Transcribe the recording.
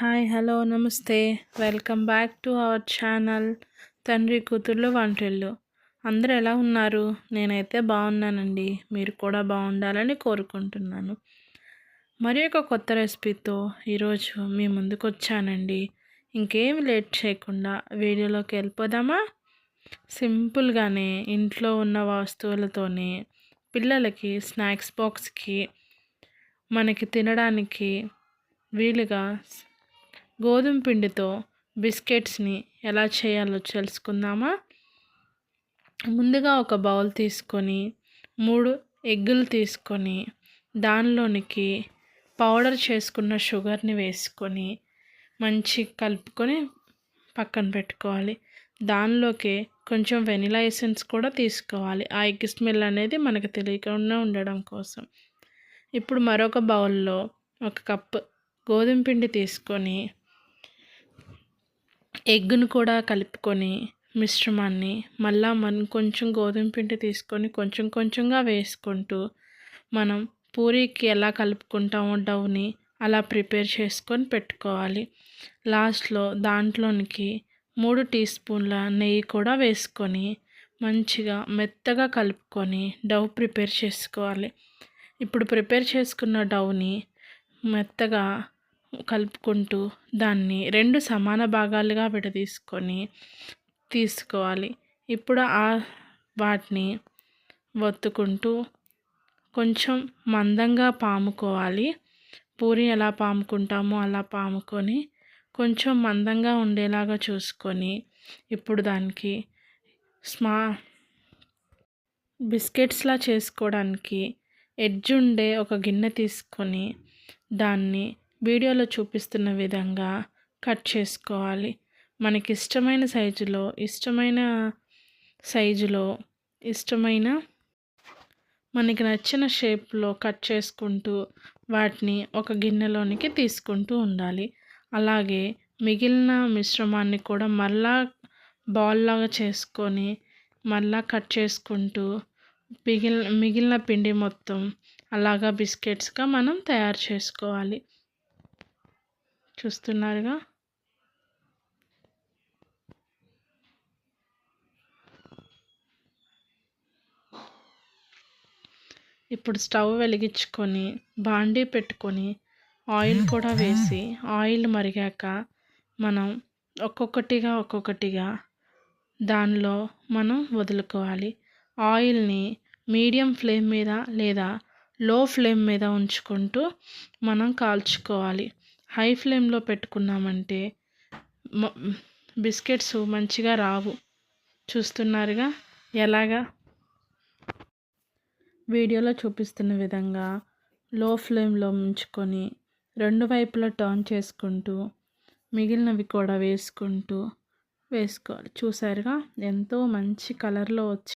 Hi hello నమస్తే. Welcome back to our channel తండ్రి కూతుర్లు వంటిల్లు. అందరూ ఎలా ఉన్నారు? నేనైతే బాగున్నానండి. మీరు కూడా బాగుండాలని కోరుకుంటున్నాను. మరి ఒక కొత్త రెసిపీతో ఈరోజు మీ ముందుకు వచ్చానండి. ఇంకేమి లేట్ చేయకుండా వీడియోలోకి వెళ్ళిపోదామా? సింపుల్గానే ఇంట్లో ఉన్న వస్తువులతోనే పిల్లలకి స్నాక్స్ బాక్స్కి మనకి తినడానికి వీలుగా గోధుమ పిండితో బిస్కెట్స్ని ఎలా చేయాలో తెలుసుకుందామా? ముందుగా ఒక బౌల్ తీసుకొని 3 ఎగ్గులు తీసుకొని దానిలోనికి పౌడర్ చేసుకున్న షుగర్ని వేసుకొని మంచి కలుపుకొని పక్కన పెట్టుకోవాలి. దానిలోకి కొంచెం వెనిలా ఎసెన్స్ కూడా తీసుకోవాలి. ఆ ఎగ్ స్మెల్ అనేది మనకు తెలియకుండా ఉండడం కోసం. ఇప్పుడు మరొక బౌల్లో 1 కప్పు గోధుమ పిండి తీసుకొని ఎగ్గును కూడా కలుపుకొని మిశ్రమాన్ని మనం కొంచెం గోధుమ పిండి తీసుకొని కొంచెం కొంచెంగా వేసుకుంటూ మనం పూరీకి ఎలా కలుపుకుంటామో డౌని అలా ప్రిపేర్ చేసుకొని పెట్టుకోవాలి. లాస్ట్లో దాంట్లోనికి 3 టీ స్పూన్ల నెయ్యి కూడా వేసుకొని మంచిగా మెత్తగా కలుపుకొని డవ్ ప్రిపేర్ చేసుకోవాలి. ఇప్పుడు ప్రిపేర్ చేసుకున్న డవ్ని మెత్తగా కలుపుకుంటూ దాన్ని 2 సమాన భాగాలుగా తీసుకోవాలి. ఇప్పుడు వాటిని ఒత్తుకుంటూ కొంచెం మందంగా పాముకోవాలి. పూరి ఎలా పాముకుంటామో అలా పాముకొని కొంచెం మందంగా ఉండేలాగా చూసుకొని ఇప్పుడు దానికి బిస్కెట్స్లా చేసుకోవడానికి ఎడ్జ్ ఉండే ఒక గిన్నె తీసుకొని దాన్ని వీడియోలో చూపిస్తున్న విధంగా కట్ చేసుకోవాలి. మనకి ఇష్టమైన మనకి నచ్చిన షేప్లో కట్ చేసుకుంటూ వాటిని ఒక గిన్నెలోనికి తీసుకుంటూ ఉండాలి. అలాగే మిగిలిన మిశ్రమాన్ని కూడా మళ్ళా బాల్ లాగా చేసుకొని మళ్ళా కట్ చేసుకుంటూ మిగిలిన పిండి మొత్తం అలాగా బిస్కెట్స్గా మనం తయారు చేసుకోవాలి. చూస్తున్నారుగా. ఇప్పుడు స్టవ్ వెలిగించుకొని బాండీ పెట్టుకొని ఆయిల్ కూడా వేసి ఆయిల్ మరిగాక మనం ఒక్కొక్కటిగా దానిలో మనం వదులుకోవాలి. ఆయిల్ని మీడియం ఫ్లేమ్ మీద లేదా లో ఫ్లేమ్ మీద ఉంచుకుంటూ మనం కాల్చుకోవాలి. హై ఫ్లేమ్లో పెట్టుకున్నామంటే బిస్కెట్స్ మంచిగా రావు. చూస్తున్నారుగా ఎలాగా. వీడియోలో చూపిస్తున్న విధంగా లో ఫ్లేమ్లో ఉంచుకొని 2 వైపులా టర్న్ చేసుకుంటూ మిగిలినవి కూడా వేసుకోవాలి. చూసారుగా ఎంతో మంచి కలర్లో వచ్చి